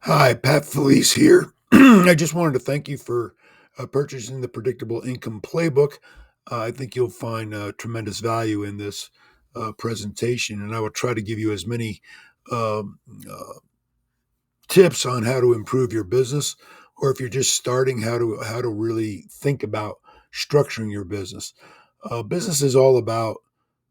Hi, Pat Felice here. I just wanted to thank you for purchasing the Predictable Income Playbook. I think you'll find tremendous value in this presentation, and I will try to give you as many um, uh, tips on how to improve your business, or if you're just starting, how to really think about structuring your business. Business is all about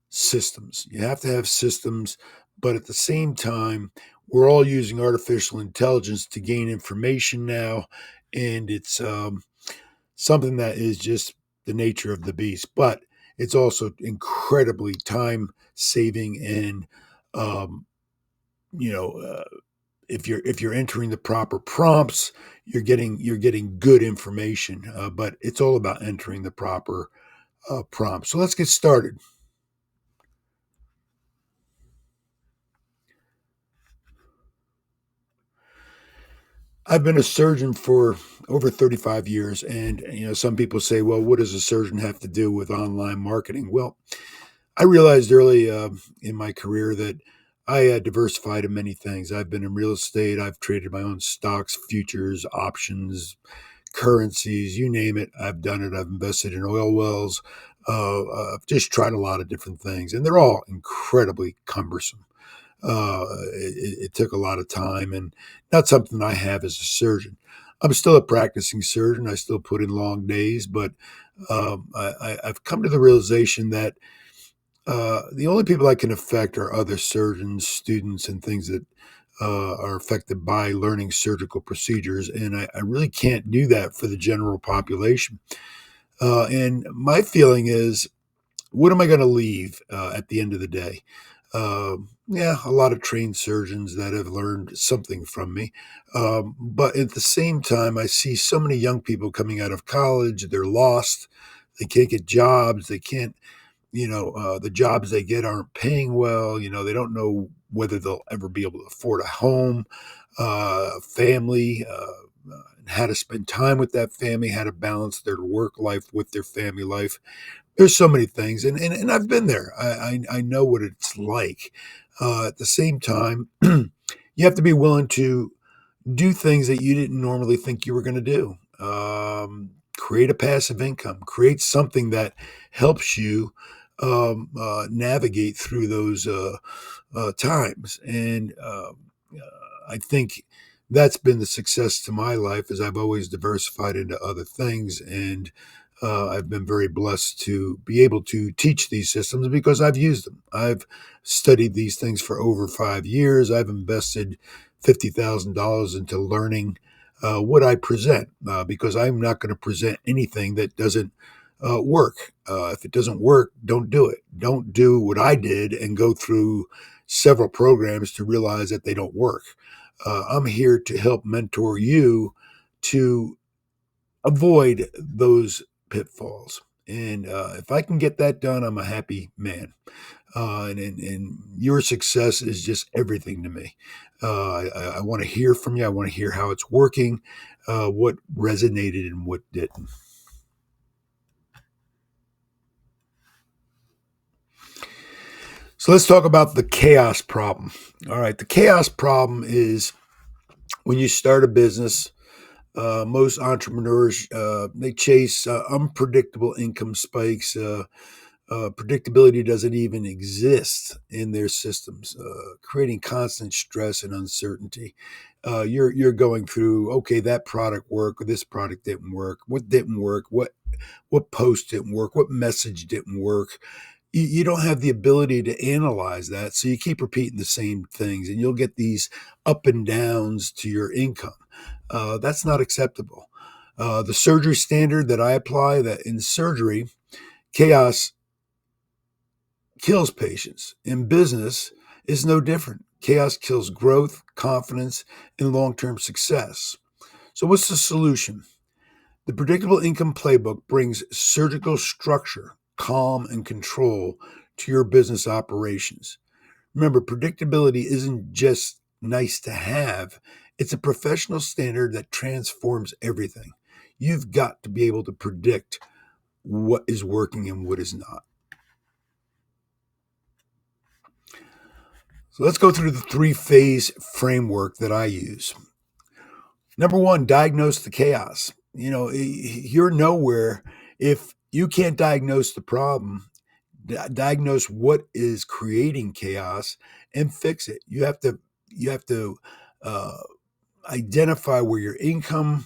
systems. You have to have systems, but at the same time, we're all using artificial intelligence to gain information now, and it's something that is just the nature of the beast. But it's also incredibly time saving, and um, you know, if you're entering the proper prompts, you're getting good information. But it's all about entering the proper prompts. So let's get started. I've been a surgeon for over 35 years. And, some people say, well, what does a surgeon have to do with online marketing? Well, I realized early in my career that I diversified in many things. I've been in real estate, I've traded my own stocks, futures, options, currencies, you name it. I've done it. I've invested in oil wells. I've just tried a lot of different things, and they're all incredibly cumbersome. It took a lot of time and not something I have as a surgeon. I'm still a practicing surgeon. I still put in long days, but I've come to the realization that the only people I can affect are other surgeons, students, and things that are affected by learning surgical procedures. And I really can't do that for the general population. And my feeling is, what am I going to leave at the end of the day? Yeah, a lot of trained surgeons that have learned something from me. But at the same time, I see so many young people coming out of college. They're lost. They can't get jobs. They can't, the jobs they get aren't paying well. They don't know whether they'll ever be able to afford a home, family, and how to spend time with that family, how to balance their work life with their family life. There's so many things, and I've been there. I know what it's like. At the same time, you have to be willing to do things that you didn't normally think you were going to do. Create a passive income. Create something that helps you navigate through those times. And I think that's been the success to my life, as I've always diversified into other things. And I've been very blessed to be able to teach these systems because I've used them. I've studied these things for over 5 years. I've invested $50,000 into learning what I present because I'm not going to present anything that doesn't work. If it doesn't work, don't do it. Don't do what I did and go through several programs to realize that they don't work. I'm here to help mentor you to avoid those pitfalls. And if I can get that done, I'm a happy man. And your success is just everything to me. I want to hear from you. I want to hear how it's working, what resonated and what didn't. So let's talk about the chaos problem. All right. The chaos problem is when you start a business. Most entrepreneurs they chase unpredictable income spikes. Predictability doesn't even exist in their systems, creating constant stress and uncertainty. You're going through, okay, that product worked, or this product didn't work. What didn't work? What post didn't work? What message didn't work? You don't have the ability to analyze that, so you keep repeating the same things, and you'll get these up and downs to your income. That's not acceptable. The surgery standard that I apply, that in surgery, chaos kills patients. In business, it's no different. Chaos kills growth, confidence, and long term success. So, what's the solution? The Predictable Income Playbook brings surgical structure, calm, and control to your business operations. Remember, predictability isn't just nice to have, it's a professional standard that transforms everything. You've got to be able to predict what is working and what is not. So let's go through the three phase framework that I use. Number one, diagnose the chaos. You're nowhere if you can't diagnose the problem, diagnose what is creating chaos, and fix it. You have to uh, identify where your income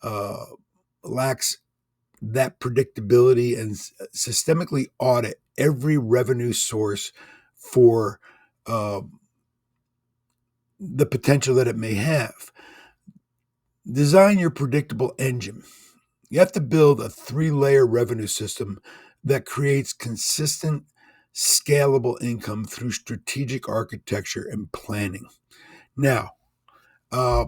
uh, lacks that predictability and systemically audit every revenue source for uh, the potential that it may have. Design your predictable engine. You have to build a 3-layer revenue system that creates consistent, scalable income through strategic architecture and planning. Now, uh,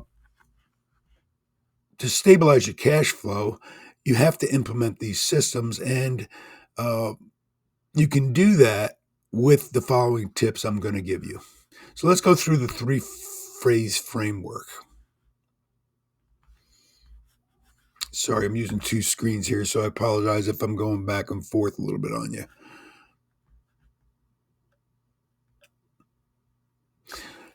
to stabilize your cash flow, you have to implement these systems, and uh, you can do that with the following tips I'm going to give you. So let's go through the 3-phrase framework. Sorry, I'm using 2 screens here, so I apologize if I'm going back and forth a little bit on you.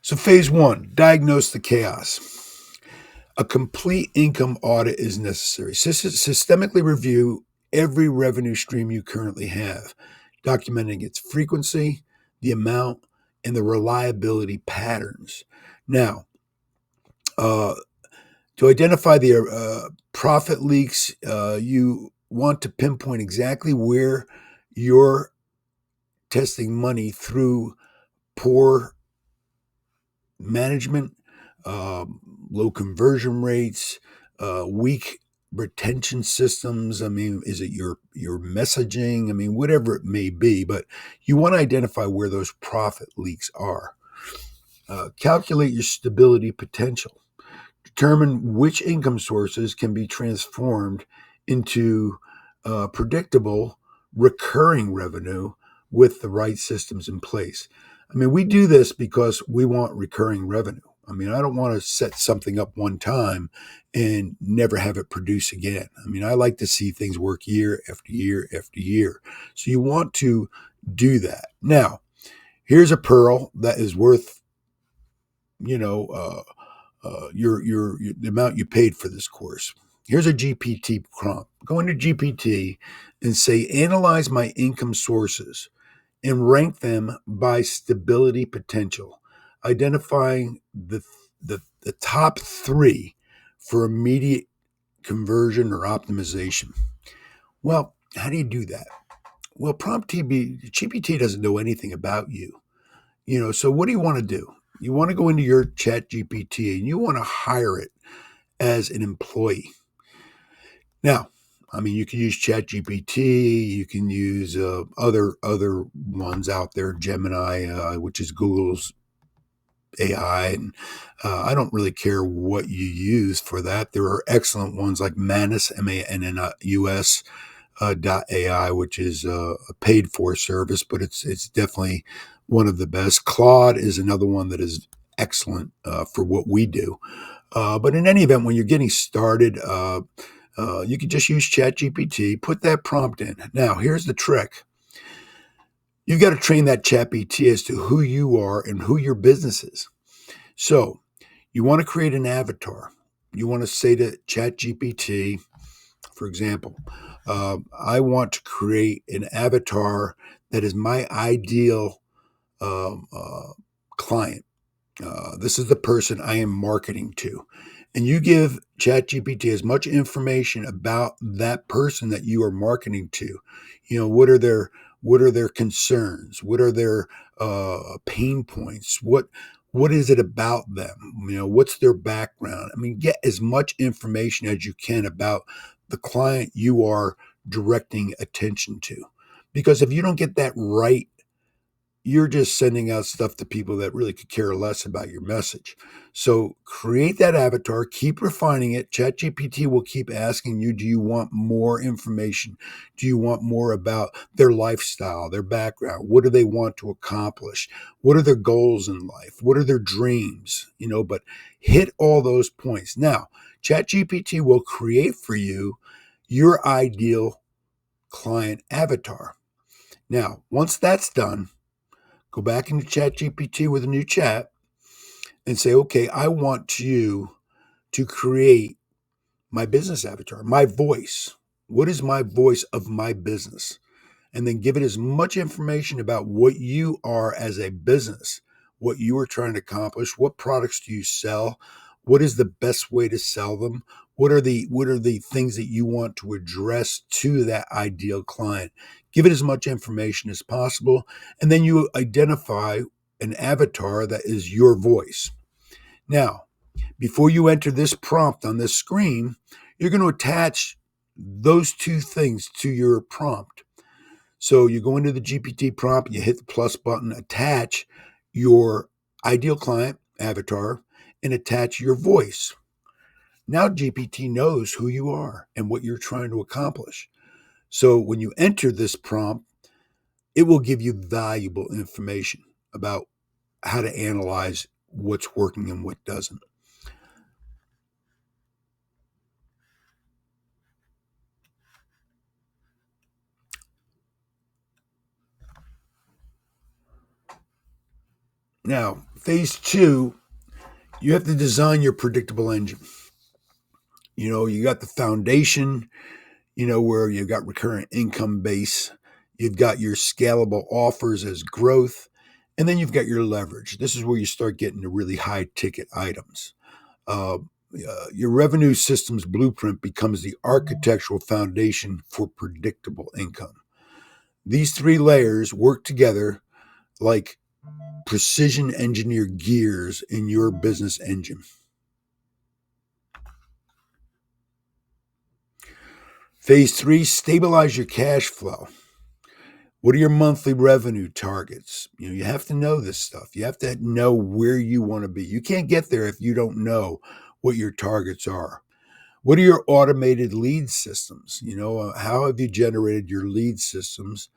So, phase one, diagnose the chaos. A complete income audit is necessary. Systemically review every revenue stream you currently have, documenting its frequency, the amount, and the reliability patterns. Now, uh, to identify the profit leaks, you want to pinpoint exactly where you're testing money through poor management, low conversion rates, weak retention systems. I mean, is it your messaging? I mean, whatever it may be, but you want to identify where those profit leaks are. Calculate your stability potential. Determine which income sources can be transformed into predictable, recurring revenue with the right systems in place. I mean, we do this because we want recurring revenue. I mean, I don't want to set something up one time and never have it produce again. I mean, I like to see things work year after year after year. So you want to do that. Now, here's a pearl that is worth, you know, the amount you paid for this course. Here's a GPT prompt. Go into GPT and say, analyze my income sources and rank them by stability potential, identifying the top 3 for immediate conversion or optimization. Well, how do you do that? Well, GPT doesn't know anything about you. So what do you want to do? You want to go into your chat GPT and you want to hire it as an employee. Now, I mean, you can use ChatGPT, you can use other ones out there, Gemini, which is Google's AI, and I don't really care what you use for that. There are excellent ones like Manus, MANNUS, .ai, which is a paid for service, but it's definitely one of the best. Claude is another one that is excellent for what we do. But in any event, when you're getting started, you can just use ChatGPT, put that prompt in. Now, here's the trick. You've got to train that ChatGPT as to who you are and who your business is. So you want to create an avatar. You want to say to ChatGPT, for example, I want to create an avatar that is my ideal client. This is the person I am marketing to. And you give ChatGPT as much information about that person that you are marketing to. What are their concerns? What are their pain points? What is it about them? What's their background? I mean, get as much information as you can about the client you are directing attention to. Because if you don't get that right, you're just sending out stuff to people that really could care less about your message. So create that avatar, keep refining it. ChatGPT will keep asking you, do you want more information? Do you want more about their lifestyle, their background? What do they want to accomplish? What are their goals in life? What are their dreams? But hit all those points. Now, ChatGPT will create for you your ideal client avatar. Now, once that's done, go back into ChatGPT with a new chat and say, okay, I want you to create my business avatar, my voice. What is my voice of my business? And then give it as much information about what you are as a business, what you are trying to accomplish, what products do you sell, what is the best way to sell them, what are the things that you want to address to that ideal client. Give it as much information as possible, and then you identify an avatar that is your voice. Now, before you enter this prompt on this screen, you're going to attach those two things to your prompt. So you go into the GPT prompt, you hit the plus button, attach your ideal client avatar, and attach your voice. Now GPT knows who you are and what you're trying to accomplish. So when you enter this prompt, it will give you valuable information about how to analyze what's working and what doesn't. Now, phase two, you have to design your predictable engine. You got the foundation, where you've got recurrent income base, you've got your scalable offers as growth, and then you've got your leverage. This is where you start getting to really high ticket items. Uh, your revenue systems blueprint becomes the architectural foundation for predictable income. These three layers work together like precision engineered gears in your business engine. Phase three, stabilize your cash flow. What are your monthly revenue targets? You have to know this stuff. You have to know where you want to be. You can't get there if you don't know what your targets are. What are your automated lead systems? How have you generated your lead systems?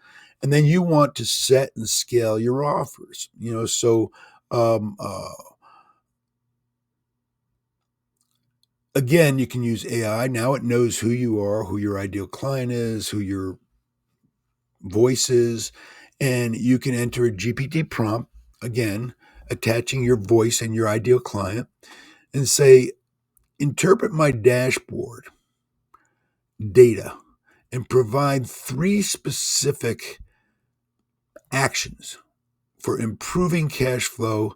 And then you want to set and scale your offers. So um, uh, again, you can use AI. Now it knows who you are, who your ideal client is, who your voices, and you can enter a GPT prompt, again, attaching your voice and your ideal client, and say, interpret my dashboard data and provide three specific actions for improving cash flow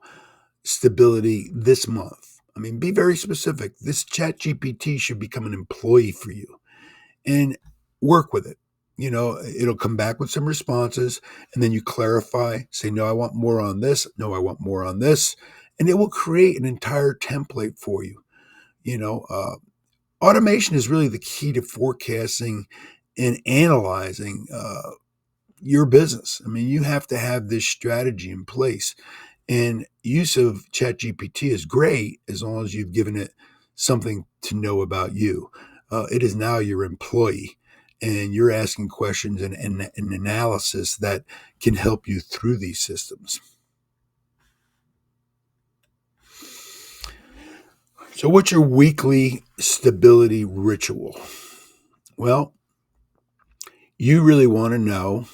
stability this month. I mean, be very specific. This chat GPT should become an employee for you and work with it. It'll come back with some responses, and then you clarify, say, no, I want more on this. No, I want more on this. And it will create an entire template for you. Automation is really the key to forecasting and analyzing your business. I mean, you have to have this strategy in place. And use of ChatGPT is great as long as you've given it something to know about you. It is now your employee, and you're asking questions and analysis that can help you through these systems. So, what's your weekly stability ritual? Well, you really want to know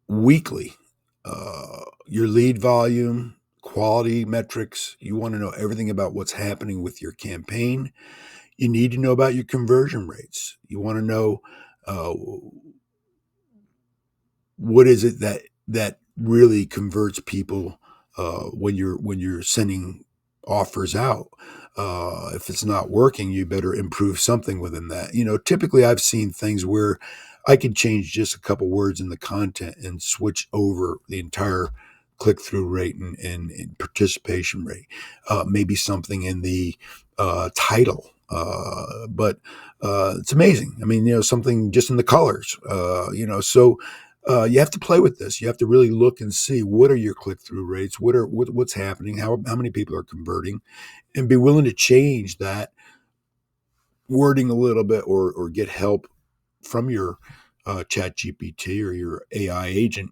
weekly your lead volume, quality metrics. You want to know everything about what's happening with your campaign. You need to know about your conversion rates. You want to know uh, what is it that really converts people when you're sending offers out. If it's not working, you better improve something within that. Typically I've seen things where I could change just a couple words in the content and switch over the entire click-through rate and participation rate. Maybe something in the title, but it's amazing. I mean, something just in the colors. So you have to play with this. You have to really look and see what are your click-through rates, what's happening, how many people are converting, and be willing to change that wording a little bit, or get help from your chat GPT or your AI agent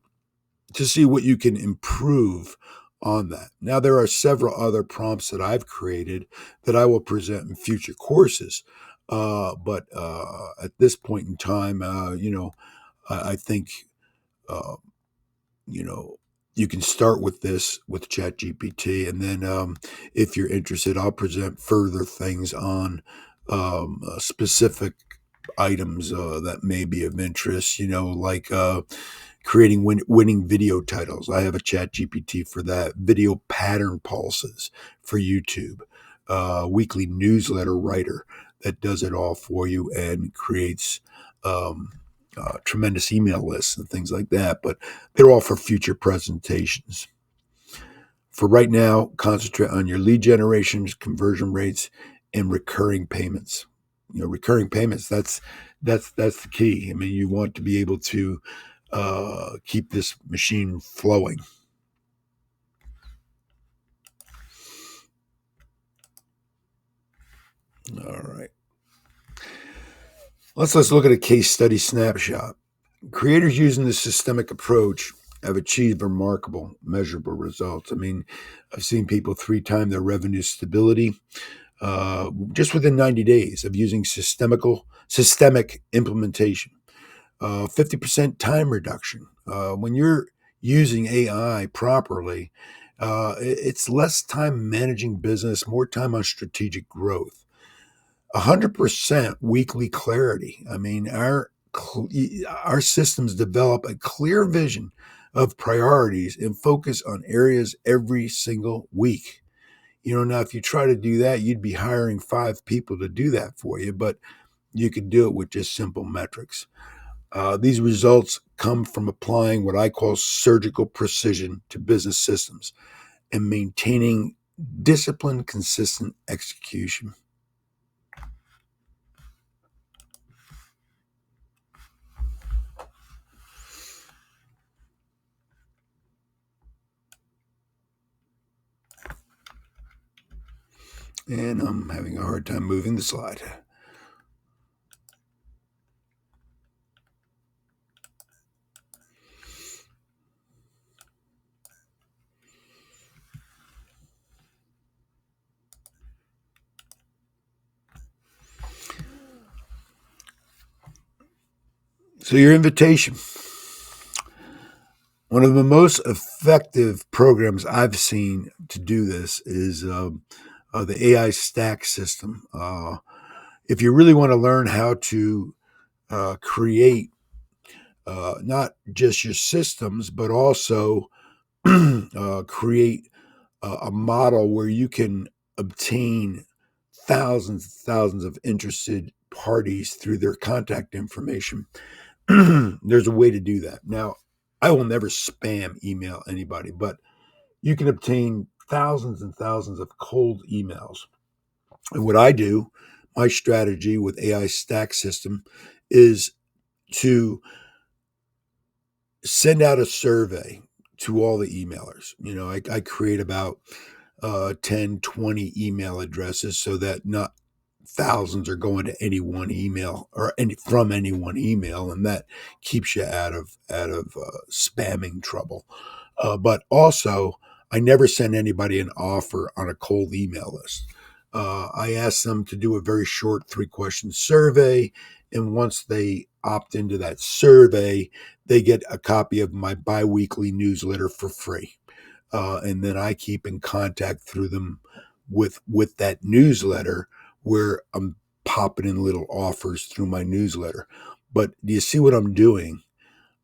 to see what you can improve on that. Now, there are several other prompts that I've created that I will present in future courses. But at this point in time, I think, uh, you know, you can start with this with ChatGPT, and then if you're interested, I'll present further things on specific items that may be of interest. Like creating winning video titles. I have a ChatGPT for that. Video pattern pulses for YouTube. Weekly newsletter writer that does it all for you and creates um, tremendous email lists and things like that. But they're all for future presentations. For right now, concentrate on your lead generations, conversion rates, and recurring payments. Recurring payments. That's the key. I mean, you want to be able to keep this machine flowing. All right. Let's look at a case study snapshot. Creators using the systemic approach have achieved remarkable, measurable results. I mean, I've seen people 3 times their revenue stability just within 90 days of using systemic implementation. 50% time reduction. When you're using AI properly, it's less time managing business, more time on strategic growth. 100% weekly clarity. I mean, our systems develop a clear vision of priorities and focus on areas every single week. Now if you try to do that, you'd be hiring 5 people to do that for you, but you could do it with just simple metrics. These results come from applying what I call surgical precision to business systems and maintaining disciplined, consistent execution. And I'm having a hard time moving the slide. So, your invitation. One of the most effective programs I've seen to do this is the AI stack system. If you really want to learn how to create not just your systems, but also create a model where you can obtain thousands and thousands of interested parties through their contact information. There's a way to do that. Now, I will never spam email anybody, but you can obtain thousands and thousands of cold emails. And what I do, my strategy with AI Stack System is to send out a survey to all the emailers. I create about 10, 20 email addresses so that not thousands are going to any one email or from any one email, and that keeps you out of spamming trouble. But also, I never send anybody an offer on a cold email list. I ask them to do a very short 3-question survey, and once they opt into that survey, they get a copy of my biweekly newsletter for free. And then I keep in contact through them with that newsletter where I'm popping in little offers through my newsletter. But do you see what I'm doing?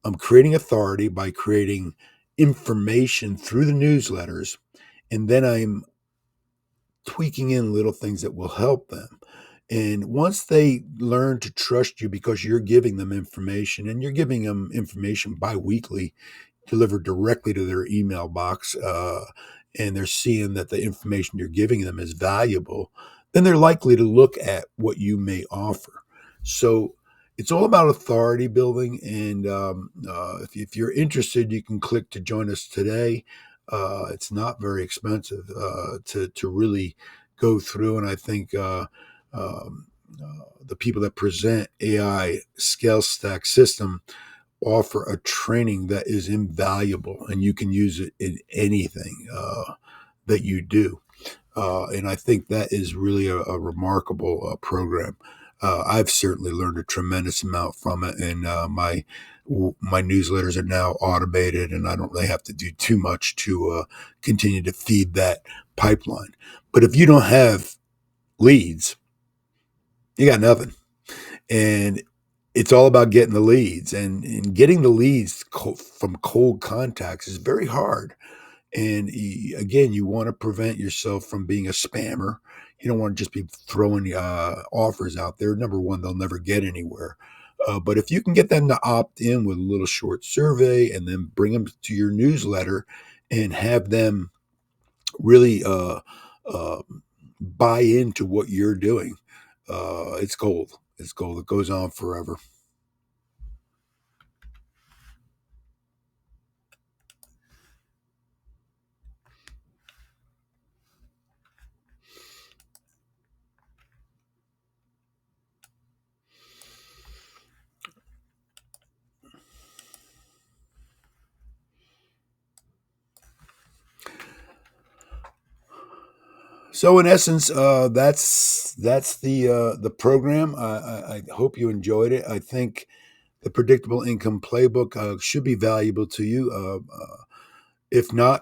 I'm creating authority by creating information through the newsletters, and then I'm tweaking in little things that will help them. And once they learn to trust you because you're giving them information, and you're giving them information biweekly, delivered directly to their email box, and they're seeing that the information you're giving them is valuable, then they're likely to look at what you may offer. So it's all about authority building. And if you're interested, you can click to join us today. It's not very expensive to really go through. And I think the people that present AI Scale Stack System offer a training that is invaluable, and you can use it in anything that you do. And I think that is really a remarkable program. I've certainly learned a tremendous amount from it, and My newsletters are now automated, and I don't really have to do too much to continue to feed that pipeline. But if you don't have leads, you got nothing. And it's all about getting the leads, and getting the leads from cold contacts is very hard. And again, you want to prevent yourself from being a spammer. You don't want to just be throwing offers out there. Number one, they'll never get anywhere. But if you can get them to opt in with a little short survey and then bring them to your newsletter and have them really uh, buy into what you're doing, it's gold. It's gold. It goes on forever. So in essence, that's the program. I hope you enjoyed it. I think the predictable income playbook should be valuable to you. If not,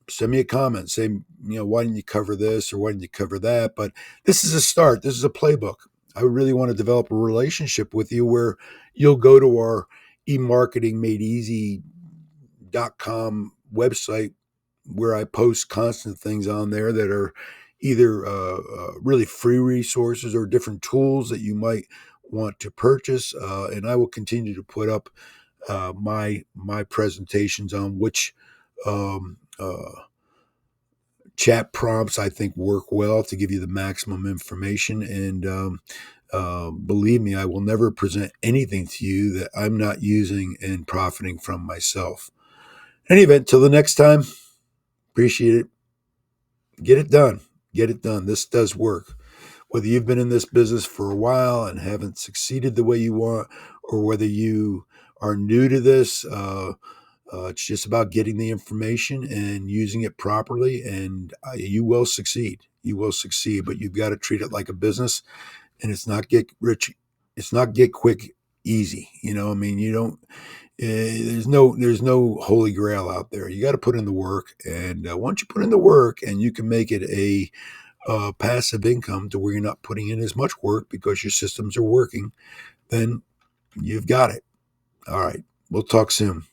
send me a comment. Say, why didn't you cover this or why didn't you cover that? But this is a start. This is a playbook. I really want to develop a relationship with you where you'll go to our emarketingmadeeasy.com website where I post constant things on there that are either really free resources or different tools that you might want to purchase. And I will continue to put up my presentations on which chat prompts I think work well to give you the maximum information. And believe me, I will never present anything to you that I'm not using and profiting from myself. In any event, till the next time, appreciate it. Get it done. Get it done. This does work. Whether you've been in this business for a while and haven't succeeded the way you want, or whether you are new to this, it's just about getting the information and using it properly, and you will succeed. You will succeed, but you've got to treat it like a business, and it's not get rich. It's not get quick, easy. I mean, you don't. There's no holy grail out there. You got to put in the work, and once you put in the work, and you can make it a passive income to where you're not putting in as much work because your systems are working, then you've got it. All right. We'll talk soon.